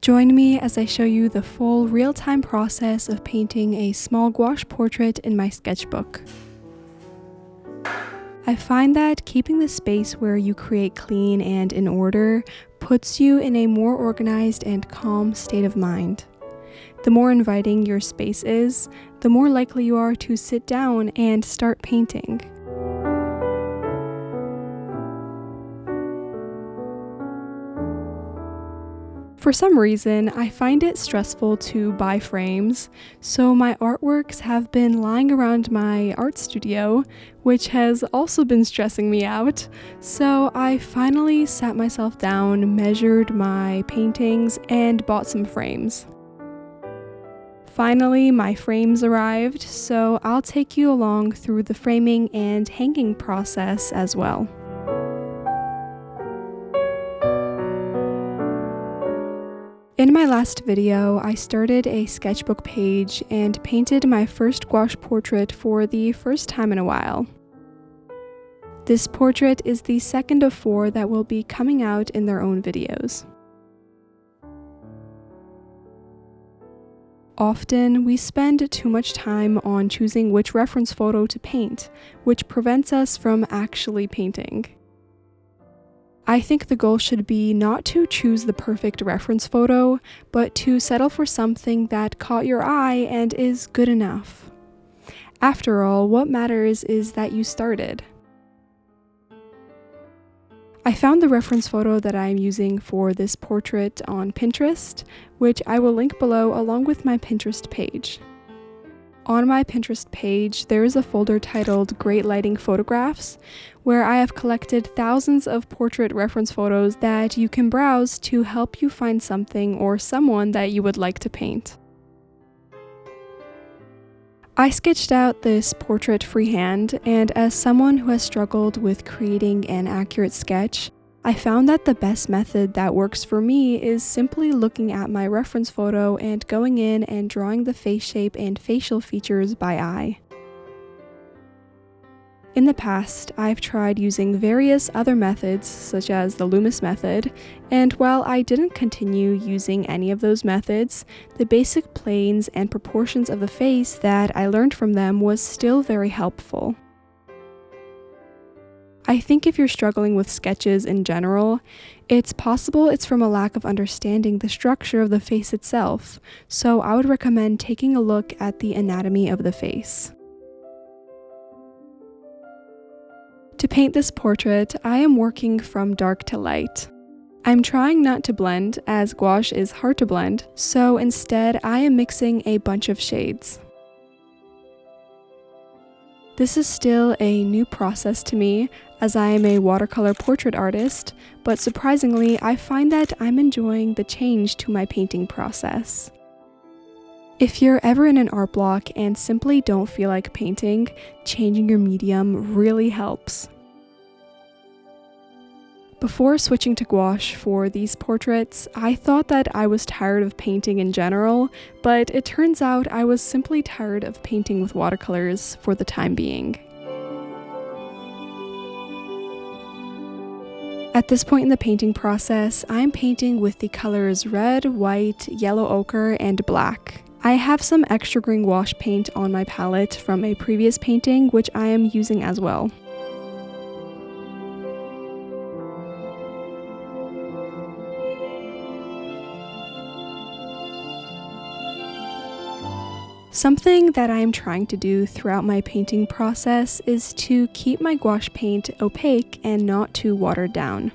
Join me as I show you the full real-time process of painting a small gouache portrait in my sketchbook. I find that keeping the space where you create clean and in order puts you in a more organized and calm state of mind. The more inviting your space is, the more likely you are to sit down and start painting. For some reason, I find it stressful to buy frames, so my artworks have been lying around my art studio, which has also been stressing me out. So I finally sat myself down, measured my paintings, and bought some frames. Finally, my frames arrived, so I'll take you along through the framing and hanging process as well. In my last video, I started a sketchbook page and painted my first gouache portrait for the first time in a while. This portrait is the second of 4 that will be coming out in their own videos. Often, we spend too much time on choosing which reference photo to paint, which prevents us from actually painting. I think the goal should be not to choose the perfect reference photo, but to settle for something that caught your eye and is good enough. After all, what matters is that you started. I found the reference photo that I am using for this portrait on Pinterest, which I will link below along with my Pinterest page. On my Pinterest page, there is a folder titled Great Lighting Photographs, where I have collected thousands of portrait reference photos that you can browse to help you find something or someone that you would like to paint. I sketched out this portrait freehand, and as someone who has struggled with creating an accurate sketch, I found that the best method that works for me is simply looking at my reference photo and going in and drawing the face shape and facial features by eye. In the past, I've tried using various other methods, such as the Loomis method, and while I didn't continue using any of those methods, the basic planes and proportions of the face that I learned from them was still very helpful. I think if you're struggling with sketches in general, it's possible it's from a lack of understanding the structure of the face itself, so I would recommend taking a look at the anatomy of the face. To paint this portrait, I am working from dark to light. I'm trying not to blend, as gouache is hard to blend, so instead I am mixing a bunch of shades. This is still a new process to me, as I am a watercolor portrait artist, but surprisingly, I find that I'm enjoying the change to my painting process. If you're ever in an art block and simply don't feel like painting, changing your medium really helps. Before switching to gouache for these portraits, I thought that I was tired of painting in general, but it turns out I was simply tired of painting with watercolors for the time being. At this point in the painting process, I'm painting with the colors red, white, yellow ochre, and black. I have some extra green gouache paint on my palette from a previous painting, which I am using as well. Something that I am trying to do throughout my painting process is to keep my gouache paint opaque and not too watered down.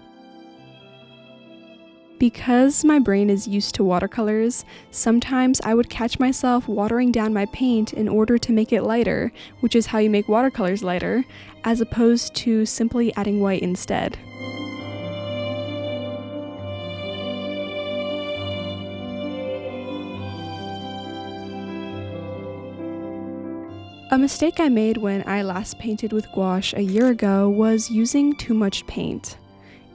Because my brain is used to watercolors, sometimes I would catch myself watering down my paint in order to make it lighter, which is how you make watercolors lighter, as opposed to simply adding white instead. A mistake I made when I last painted with gouache a year ago was using too much paint.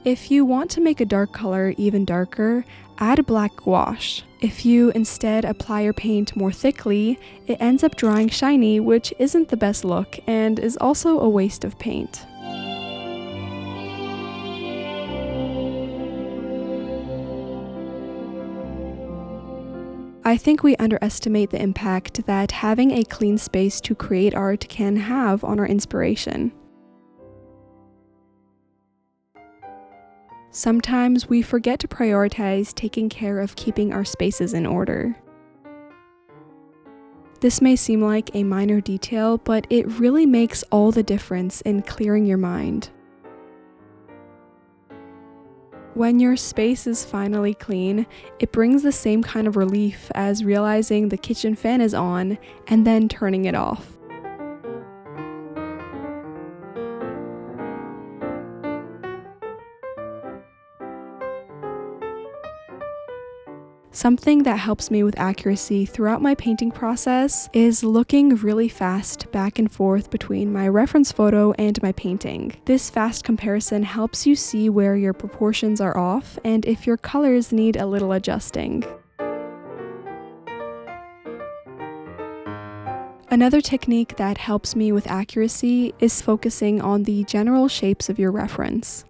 If you want to make a dark color even darker, add black gouache. If you instead apply your paint more thickly, it ends up drying shiny, which isn't the best look and is also a waste of paint. I think we underestimate the impact that having a clean space to create art can have on our inspiration. Sometimes we forget to prioritize taking care of keeping our spaces in order. This may seem like a minor detail, but it really makes all the difference in clearing your mind. When your space is finally clean, it brings the same kind of relief as realizing the kitchen fan is on and then turning it off. Something that helps me with accuracy throughout my painting process is looking really fast back and forth between my reference photo and my painting. This fast comparison helps you see where your proportions are off and if your colors need a little adjusting. Another technique that helps me with accuracy is focusing on the general shapes of your reference.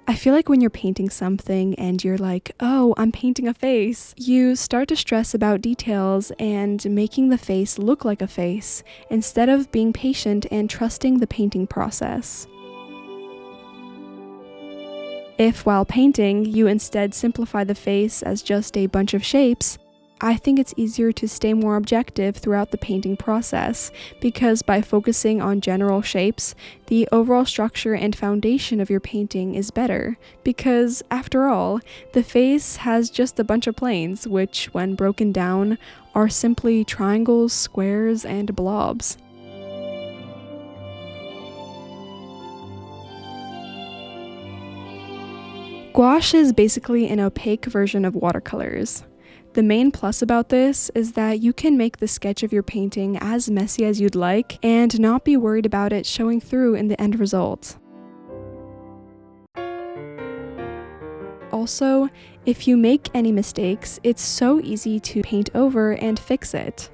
I feel like when you're painting something and you're like, oh, I'm painting a face, you start to stress about details and making the face look like a face, instead of being patient and trusting the painting process. If while painting, you instead simplify the face as just a bunch of shapes, I think it's easier to stay more objective throughout the painting process, because by focusing on general shapes, the overall structure and foundation of your painting is better, because after all, the face has just a bunch of planes, which, when broken down, are simply triangles, squares, and blobs. Gouache is basically an opaque version of watercolors. The main plus about this is that you can make the sketch of your painting as messy as you'd like and not be worried about it showing through in the end result. Also, if you make any mistakes, it's so easy to paint over and fix it.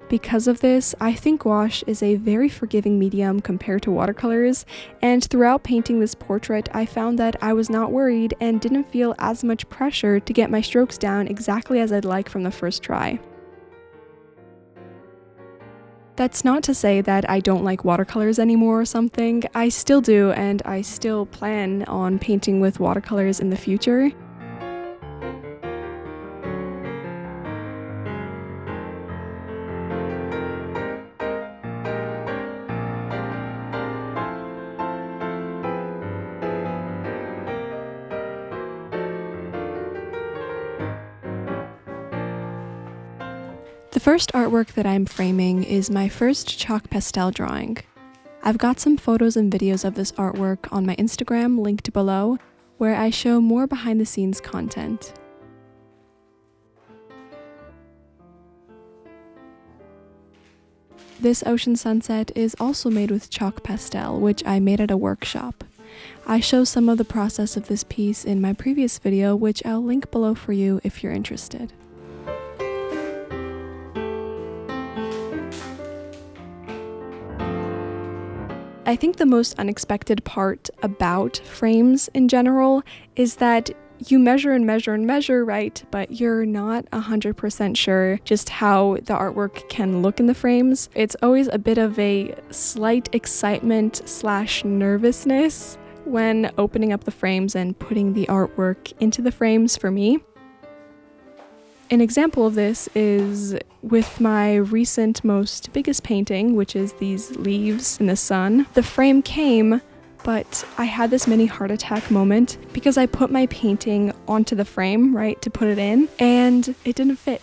Because of this, I think gouache is a very forgiving medium compared to watercolors, and throughout painting this portrait, I found that I was not worried and didn't feel as much pressure to get my strokes down exactly as I'd like from the first try. That's not to say that I don't like watercolors anymore or something. I still do, and I still plan on painting with watercolors in the future. The first artwork that I'm framing is my first chalk pastel drawing. I've got some photos and videos of this artwork on my Instagram linked below, where I show more behind the scenes content. This ocean sunset is also made with chalk pastel, which I made at a workshop. I show some of the process of this piece in my previous video, which I'll link below for you if you're interested. I think the most unexpected part about frames in general is that you measure and measure and measure, right? But you're not 100% sure just how the artwork can look in the frames. It's always a bit of a slight excitement / nervousness when opening up the frames and putting the artwork into the frames for me. An example of this is with my recent biggest painting, which is these leaves in the sun. The frame came, but I had this mini heart attack moment because I put my painting onto the frame, right, to put it in, and it didn't fit.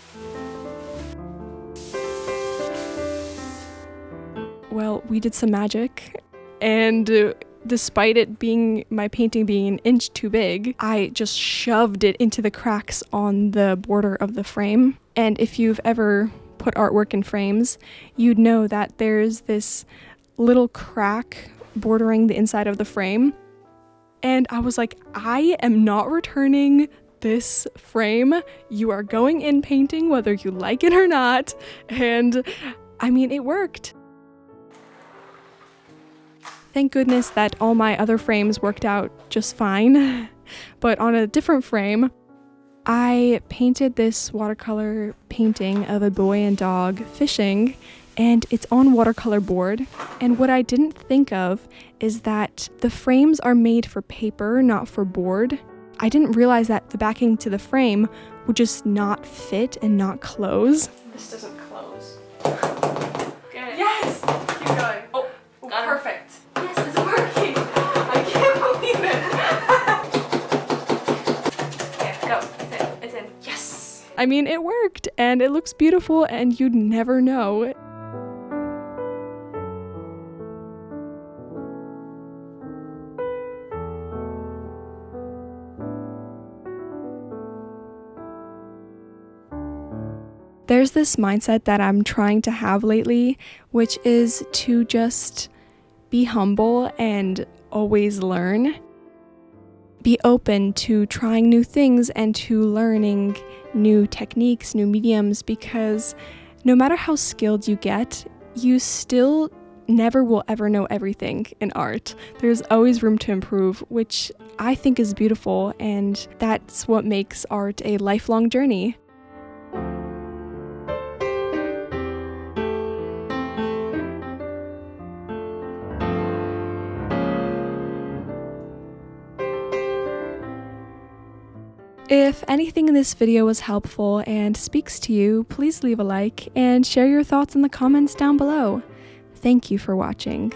Well, we did some magic, and despite it being my painting being an inch too big, I just shoved it into the cracks on the border of the frame. And if you've ever put artwork in frames, you'd know that there's this little crack bordering the inside of the frame. And I was like, I am not returning this frame. You are going in painting whether you like it or not. And I mean, it worked. Thank goodness that all my other frames worked out just fine. But on a different frame, I painted this watercolor painting of a boy and dog fishing, and it's on watercolor board. And what I didn't think of is that the frames are made for paper, not for board. I didn't realize that the backing to the frame would just not fit and not close. This doesn't close. Good. Yes! Keep going. Oh, perfect. Yes, it's working. I can't believe it. Yeah, go. It's in. Yes! I mean, it worked, and it looks beautiful, and you'd never know. There's this mindset that I'm trying to have lately, which is to just be humble and always learn. Be open to trying new things and to learning new techniques, new mediums, because no matter how skilled you get, you still never will ever know everything in art. There's always room to improve, which I think is beautiful, and that's what makes art a lifelong journey. If anything in this video was helpful and speaks to you, please leave a like and share your thoughts in the comments down below. Thank you for watching.